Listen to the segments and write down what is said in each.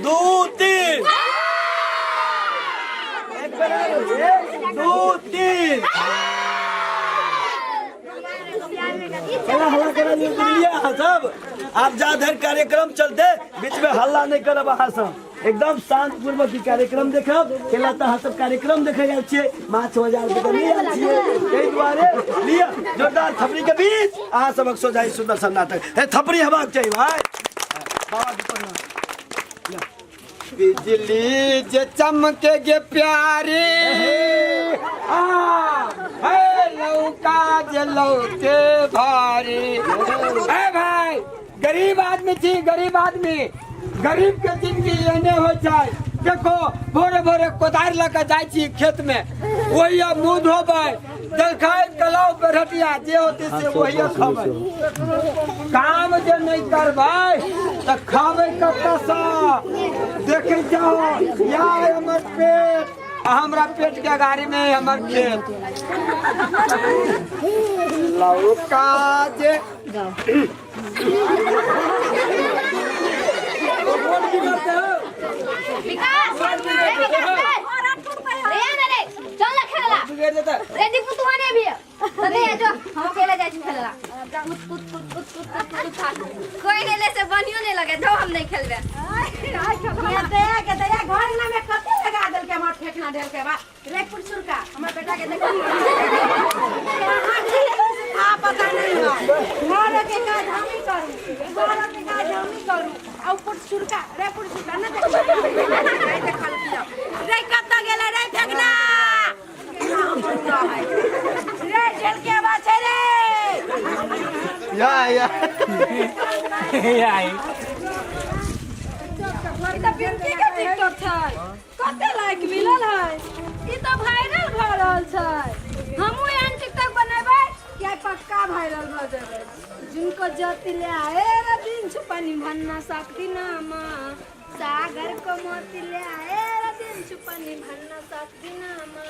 2 3 1 2 3 हल्ला करा लिया सब। आप जाधर कार्यक्रम चलते बीच में हल्ला नहीं करब। अहाँ सब एकदम शांत पूर्वक कार्यक्रम देखब। केला तो सब कार्यक्रम देखे जाए छे। 5,000 रुपया लिया छिए कई द्वारे लिया जोरदार थपड़ी के बीच अहाँ सबक सो जाई सुंदर सन नाटक। हे थपड़ी हेबाक चाहिए भाई। बाबा जी प्रणाम। बिजली जे चमके गे प्यारी लौका जे लौके भारी। भाई गरीब आदमी थी, गरीब आदमी, गरीब के जिंदगी एने हो जाए। देखो भोरे भोरे कोदार लगा जाए खेत में, वही मुँह धोबे देखाए कलाव बेरहटिया जे होते से वही खावे। काम जे नहीं करबे तो खावे कतसा। देखे जाओ या हमर पेट, हमरा पेट के गाड़ी में हमर खेत। लौका जे रेडी पुतवाने भी अरे आ जाओ हम अकेले जाए छी खेलला। कोई ने ले से बनियो नहीं लगे तो हम नहीं खेलबे। ये दया के दया घर ना में कते लगा देल के हमर फेकना देल के बा रे पुरसुर का हमर बेटा के देखो आ पता नहीं हो घर के काज हम ही करू, घर के काज हम ही करू। आ पुरसुर का रे पुरसुर का ना देखो रे देखल पिया रे कत गेले रे फेकना रे चल के बाछे रे या ई त पिंकी के टिकटॉक छै कते लाइक मिलल है। ई त वायरल भ रहल छै। हमहू एहन टिकटॉक बनेबै क्या पक्का वायरल भ जेबै। जिनको जति ले आए रे दिन छुपनी भन्ना सकती नामा सागर को मोती ले आए रे दिन छुपनी भन्ना सकती नामा।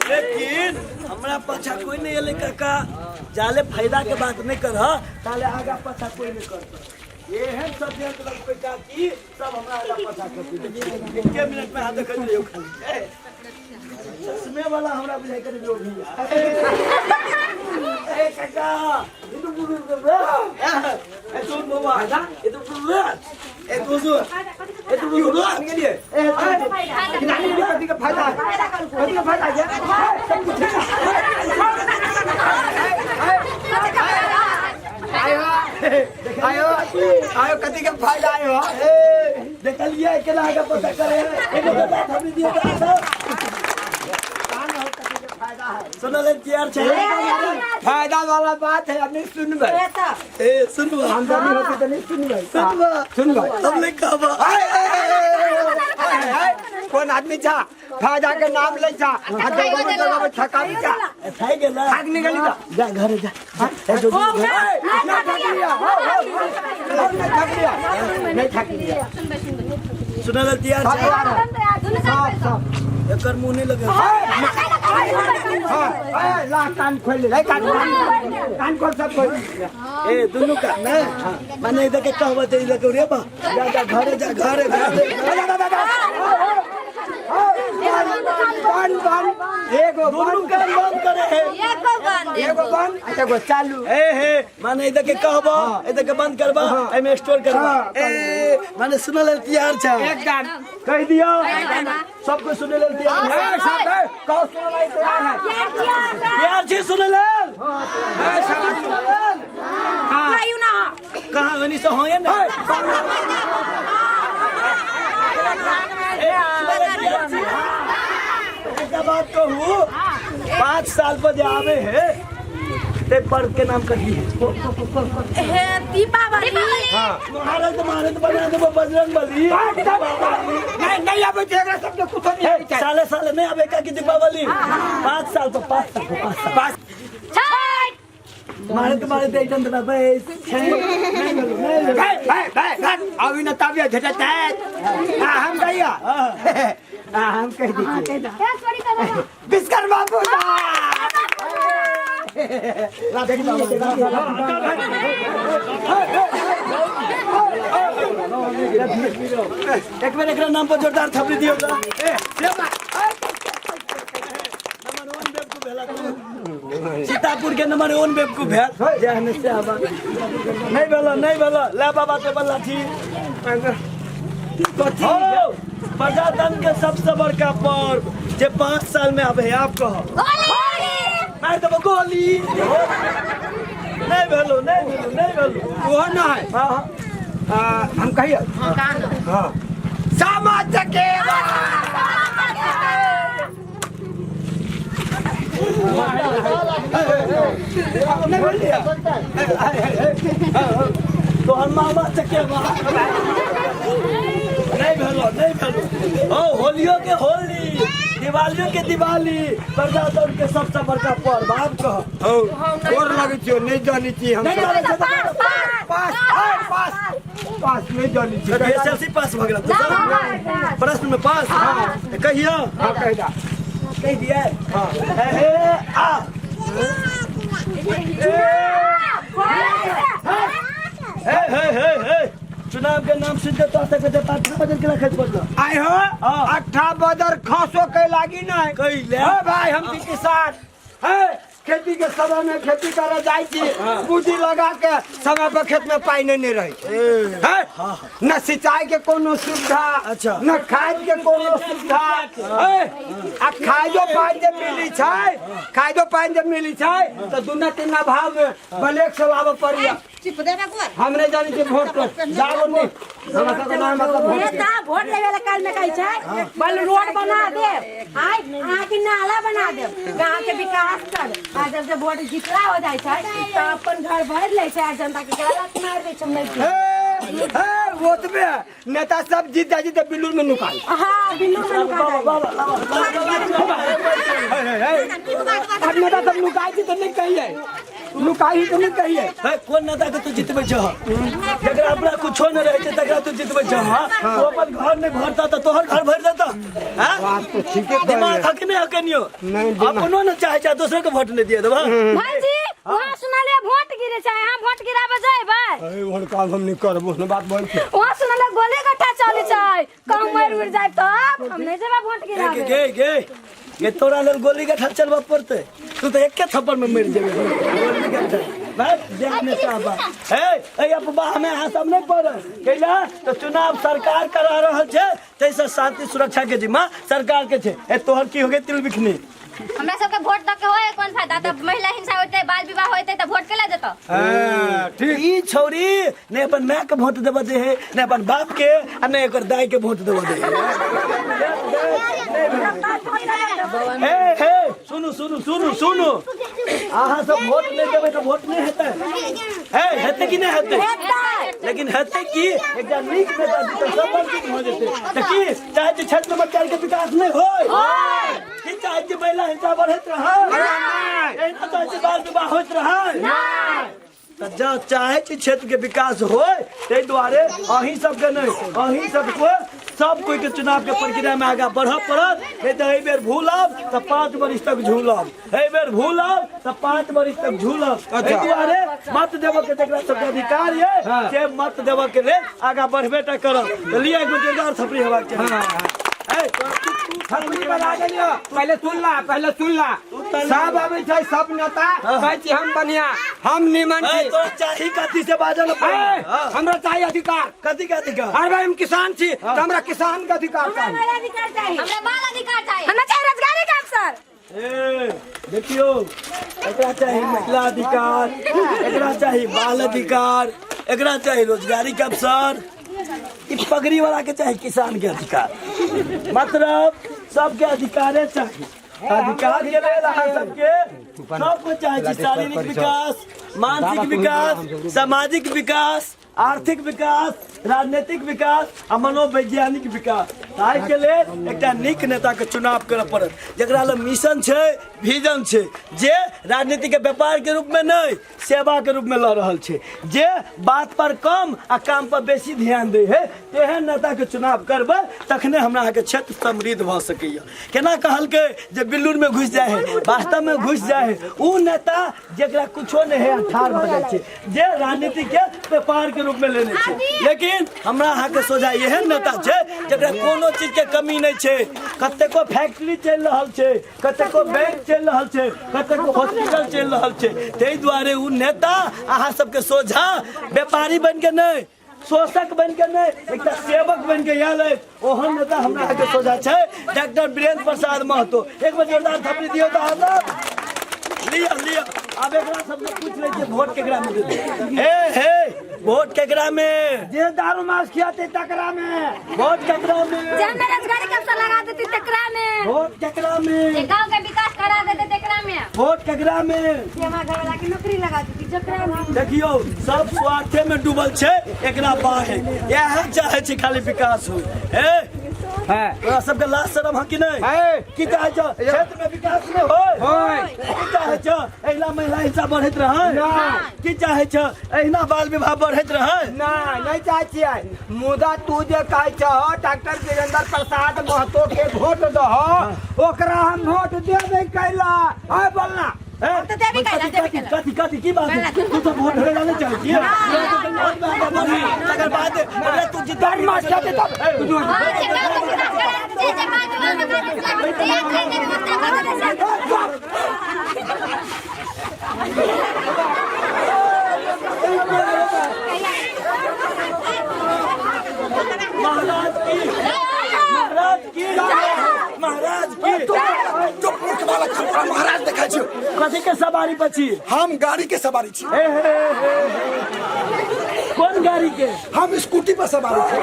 लेकिन हमरा पछा कोई नहीं अले काका। जाले फायदा के बात नहीं कर ताले आगा पछा कोई नहीं करता। ये है सब जन लग पे काकी सब हमरा आगा पछा करती। 1 मिनट में हाथ देख लियो खाली चश्मे वाला हमरा बुझाई कर दियो भी। ए काका ये तो बुझ ए तो बाबा ये तो बुझ ए तो जो ए तो बुझ के लिए ए नानी के कथि का फायदा कथि का फायदा है सब कुछ आयो कथि के फायदा आयो। देखलिए केला का पता करे एगो बात हम दिए का सुनले तैयार छे। फायदा वाला बात है अपनी सुनबे। ए सुनबा आमदनी होती तो नहीं सुनबे। सुनबा सब ले कहबा। कौन आदमी छा फायदा के नाम ले छा जगह में थकावी छा खाई गेला भाग निकली जा घर जा ए जो ना थक लिया नहीं थक लिया। सुनले तैयार छे सब एकर मुंह नहीं लगे। ला कान खोल ले कान खोल सब खोल। ए दोनों का ना माने इधर के कहबा ते इधर के रे बा जा घरे जा घरे बन एगो दोनों का बंद करे एगो बन अच्छा गो चालू हे माने इधर के कहबा इधर के बंद करबा एमे स्टोर करबा। ए माने सुनले तैयार छे एकदम कह दियो सबको सुनले तैयार है। सब कौ सुनलाई तैयार है तैयार छे सुनले हां आयु ना कहां वनी से होए ना बात कहूँ 5 साल पर जो आवे है ते पर्व के नाम कही हे दीपावली। हाँ महाराज बना दे बजरंग बली। नहीं आवे तेरा सब तो कुछ नहीं है। साले साले नहीं आवे का की दीपावली 5 साल पर 5 साल मारे ते एकदम ना बस अभी न ताबिया झटता है हम गया हम कह दी क्या सॉरी कर विश्वकर्मा पूजा एक बार एकरा नाम पर जोरदार थपड़ी दियो का सीतापुर के नंबर 1 बेवकूफ भेल नहीं भेलो ला बाबा तो बल्ला थी प्रजातंत्र के सबसे बड़का पर्व जे 5 साल में आवे आप कहो मार देबो गोली नहीं भेलो वो ना है हम कहिए हाँ सामा चकेवा तो हम मामा चकेवा नहीं भेलो ओ होलियो के होली दिवालियों के दिवाली प्रजातंत्र के सबसे बड़का पर्व आप कहो और लगे छियो नहीं जानी चाहिए हम नहीं जाने छै पास नहीं जानी तो एसएलसी पास भ गेल प्रश्न में पास कहियो हाँ कह दा कह दिए हां हे चुनाव के नाम सुनते तो तक के 8 बजे के रखे पड़लो आय हो 8 बदर खसो के लागी नहीं कई ले भाई हम भी किसान है खेती के समय में खेती करे जाई छी पूंजी लगा के समय पर खेत में पानी नहीं रही है न सिंचाई के कोनो सुविधा अच्छा न खाद के कोनो सुविधा है आ खादो पानी जे मिली छै तो दुना तीन भाव में ब्लैक से लाभ पड़ी हम नहीं जानी छी वोट पर जाओ नहीं हमरा सब नाम मतलब वोट लेवे ला काल में कहि छै बल रोड बना दे आय अहाँ के नाला बना दे गांव के विकास कर आ जब वोट जितला हो जाय छै तो अपन घर भर ले छै जनता के गलत मार दे छै वोट में नेता सब जीत जाई तो बिल्लू में नुकाई हां बिल्लू में नुकाई अब नेता सब नुकाई तो नहीं कहिए लुकाई तो नहीं कहिए कौन नेता के तू जितबे छ जकरा अपना कुछो न रहे छै तकरा तू जितबे छ वो अपन घर में भरता तो तोहर घर भर देता हां बात तो ठीक है दिमाग हकने हकनियो अपनो न चाहे छै दूसरे के वोट नहीं दिए देबा भाईजी वहां सुनाले वोट गिरे छै हम वोट गिराबे जइबै ए वोट काम हम नहीं करबो न बात बोल के वहां सुनाले गोली गट्टा चले छै कम मर उड़ जाय तब हम नहीं जेबा वोट गिराबे गे ये तोरा लेल गोली का चलबा पड़ते तू तो एक के थप्पड़ में मर जेबे गोली का बस देखने से आबा ए अफवाह में हां सब नहीं पड़ कैला तो चुनाव सरकार करा रहल छै तैसे शांति सुरक्षा के जिम्मा सरकार के छै ए तोहर की हो गए तिल बिखनी हमरा सबके वोट दऽ के होय कोन फायदा तब महिला हिंसा होते बाल विवाह होते त वोट केला देतो ठीक ई छौरी ने अपन मां के वोट देबे दे है ने अपन बाप के आ ने एकर दाई के वोट देबे दे हे सुनु अहाँ सब वोट नहीं देबे तो वोट नहीं हेतै हेतै कि नहीं हेतै लेकिन हेतै कि एकटा नीक नेता जीतै सब ठीक हो जेतै त की चाहे क्षेत्र में बच्चा के विकास नहीं होय कि चाहे महिला हिंसा बढ़त रहे नहीं तो चाहे बाल विवाह होत रहे जो चाहे क्षेत्र के विकास होय ते द्वारे अही सबके नहीं अही सबको सब कोई के चुनाव के प्रक्रिया में आगे बढ़ पड़त नहीं तो एहि बेर भूलब तो 5 वर्ष तक झूलब एहि बेर भूलब तो 5 वर्ष तक झूलब एहि द्वारे मत देव के जकरा सबके अधिकार ये से मत देव के ले आगे बढ़बे त करब तो लिया एक जोरदार थपड़ी हेबाक चाहिए पहले सुन ला सब अभी छै सब नेता कहै छी हम बढ़िया हम निमन छी तो चाही कथी से बाजल हमरा चाहिए अधिकार कथी का अधिकार अरे भाई हम किसान छी तो हमरा किसान के अधिकार चाहिए हमरा अधिकार चाहिए हमरा बाल अधिकार चाहिए हमरा चाहिए रोजगारी का अवसर देखियो एकरा चाहिए महिला अधिकार एकरा चाहिए बाल अधिकार एकरा चाहिए रोजगारी के अवसर पगड़ी वाला के चाहिए किसान के अधिकार मतलब सबके अधिकारे चाहिए अधिकार के लिए सबके सबको चाहिए शारीरिक विकास मानसिक विकास, सामाजिक विकास, आर्थिक विकास, राजनीतिक विकास आ मनोवैज्ञानिक विकास। ताहि के लेल एकटा नीक नेता के चुनाव करऽ पड़त, जकरा लग मिशन छै, विजन छै, जे राजनीति के व्यापार के रूप में नहीं सेवा के रूप में लऽ रहल छै, जे बात पर कम आ काम पर बेसी ध्यान दे है, तेहन नेता के चुनाव करबै तखने हमरा अहाँके क्षेत्र समृद्ध भऽ सकैया। केना कहलकै जे बिल्लूर में घुस जाए है, वास्तव में घुस जाए है उ नेता जकरा कुछो नहीं है, ठाढ़ भऽ जाइ छै, जे राजनीति के व्यापार के रूप में लेने छै। लेकिन हमरा अहाँ के सोझा एहन नेता छै जकरा कोनो चीज के कमी नहीं छै। कतेको फैक्ट्री चल रहल छै, कतेको बैंक चल रहल छै, कतेको हॉस्पिटल चल रहल छै। ताहि दुआरे उ नेता अहाँ सबके सोझा व्यापारी बन के नहीं, शोषक बन के नहीं, एक सेवक बन के आयल है। ओहन नेता हमरा अहाँ के सोझा छै डॉक्टर वीरेंद्र प्रसाद महतो। एक बार जोरदार थपड़ी दियो तो लिया लिया। अब एकरा सबसे पूछ ले जे वोट केकरा में देते? हे वोट केकरा में? जे दारू मांस खियाते तकरा में। वोट केकरा में? जे बेरोजगारी कब से लगा देती तकरा में। वोट केकरा में? गांव के विकास करा देते तेकरा में। वोट केकरा में? जे हमारा घर वाला की नौकरी लगा देती जकरा में। देखियो सब स्वार्थे में डूबल छै, एकरा बाहे यह चाहे छै खाली विकास हो। तोरा सबके लाज शरम है कि नहीं? की चाहे छ क्षेत्र में विकास में होय? की चाहे छ एहिना महिला हिंसा बढ़ैत रहे? की चाहे छ एहिना बाल विवाह बढ़ैत रहे? नहीं चाहे छियै। मुदा तू जे कहै छ डॉक्टर वीरेंद्र प्रसाद महतो के वोट दहो, ओकरा हम वोट देबै कैला? है बोलना तो देवी कैला कथी की बात है? तू तो वोट होना नहीं चाहती है। अगर बात है अगर तू जितना मार खाते तब महाराज देखा छियो कथी के सवारी पर छी? हम गाड़ी के सवारी छी। कौन गाड़ी के? हम स्कूटी पर सवारी छी।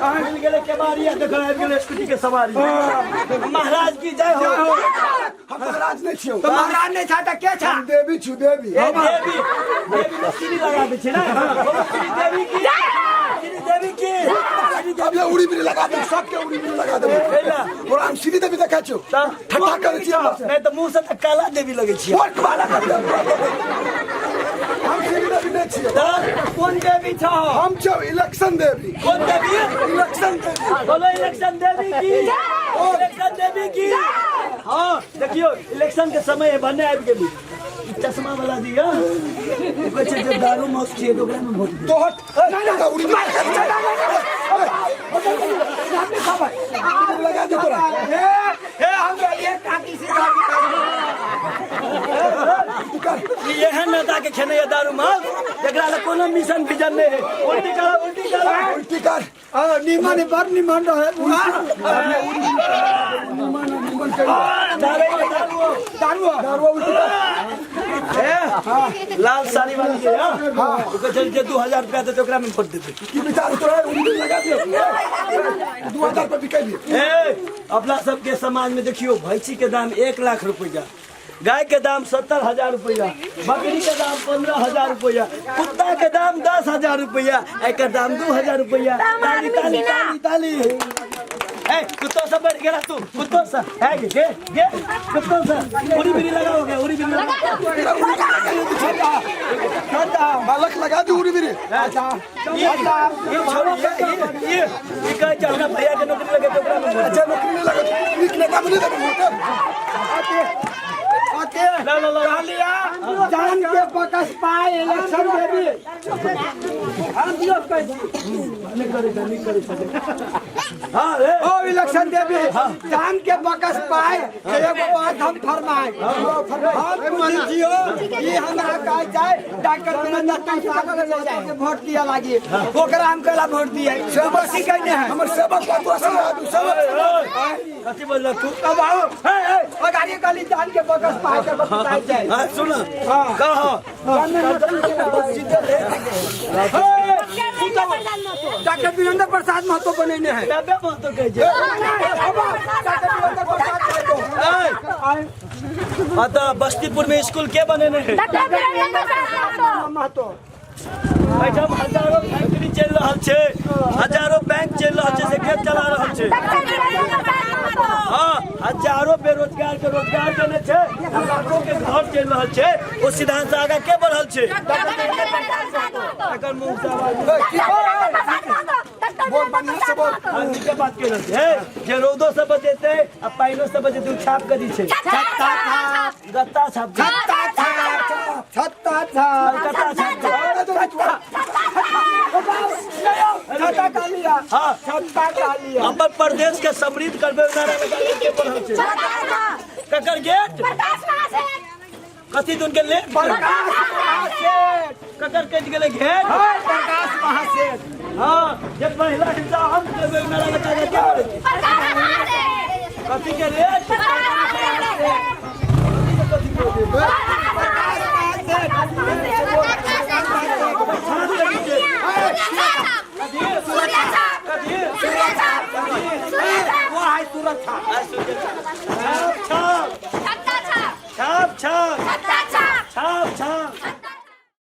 मिल गेले के बारिया देखल आबि गेले स्कूटी के सवारी। महाराज की जय हो। हम महाराज नहीं छियो। तो महाराज नहीं था के था? हम देवी छु देवी। देवी में सीढ़ी लगा दे छै ना। देवी की देवी की अब ये उड़ी बिरी लगा दे, सबके उड़ी बिरी लगा दे। और हम सीधी देवी देखा छियो। ठट्ठा करे छियो नहीं तो मुंह से त काला देवी लगे छियो। वोट वाला कर दे। हम सीधी देवी नहीं छियो। कौन देवी छ? हम छो इलेक्शन देवी। कौन देवी? इलेक्शन देवी। बोलो इलेक्शन देवी की। इलेक्शन देवी की। हाँ देखियो इलेक्शन के समय है बनने आबि गेली। चश्मा वाला दिया कुछ जो दारू मौत किए तो ओकरा में वोट दे। तो हट ना उड़ी बिरी लगा दे तोरा। हम ये काकी से एहन नेता के खेने दारू मौत जकरा ले कोनो मिशन विजन नहीं है। उल्टी कर उल्टी कर उल्टी कर। निमन बड़ निमन रहे। दारू उल्टी लाल साड़ी वाली के हाँ चल जे 2000 रुपया दे तो ओकरा में वोट देते। की विचार तोरा उड़ी बिरी लगा दियो। 2000 पे बिकाई अपना सबके समाज में देखियो भैंसी के दाम 1 लाख रुपया, गाय के दाम 70,000 रुपया, बकरी के दाम 15,000 रुपया, कुत्ता के दाम 10,000 रुपया, एक दाम 2,000 रुपया। ताली ताली ताली ताली। कुत्तों से बढ़ गया तू कुत्तों से है गे कुत्तों से उड़ी बिरी लगाओगे? उड़ी बिरी बालक लगा दी उड़ी बिरी। ये कहे छ हमरा भैया के नौकरी लगे तो ओकरा में अच्छा नौकरी नहीं लगा निक नेता बने दे। जान के बकस पाए इलेक्शन देवी। हम दियो कह नहीं करे सके। हाँ ओ इलेक्शन देवी जान के बकस पाए एगो बात हम फरमाए। हम बुझियो ई हमरा कह जाए डॉक्टर वीरेंद्र प्रसाद के वोट दिया लागी ओकरा हम केला वोट दिए। सेवक कहने है हमर सेवक को सेवक कथी बोल तू? अब आओ ओ गाड़ी गली जान के बकस पाए के बताई जाए। हाँ सुन कहो डॉक्टर वीरेंद्र प्रसाद महतो बनेने हैं। डब्बे महतो कह जे डॉक्टर वीरेंद्र प्रसाद महतो तो बस्तीपुर में स्कूल के बने हैं एहिठाम हजारों फैक्ट्री चल रहा है, हजारों बैंक चल रहा है, से के चला रहा है। हाँ, हजारों बेरोजगार के रोजगार देने छे, लाखों के घर चल रहा है। वो सिद्धांत से आगे के बढ़ल छे। एकर मुंह से आवाज बोल बढ़िया से बोल। आदमी के बात के रहते है जे रोदो से बजेते अब पाइनो से बजेते छाप कर दी छे। गत्ता छाप छत्ता छाप छत्ता का लिया। हाँ, छत्ता का लिया। अपन प्रदेश के समृद्ध करबे नारा लगा के बढ़ल छे। ककर गेट कथी दुन के ले प्रकाश महासेठ। ककर के गेले घेट। हाय प्रकाश महासेठ। हाँ, जब महिला हिंसा हम करबे नारा लगा के कथी के रेट वो है सुरक्षा।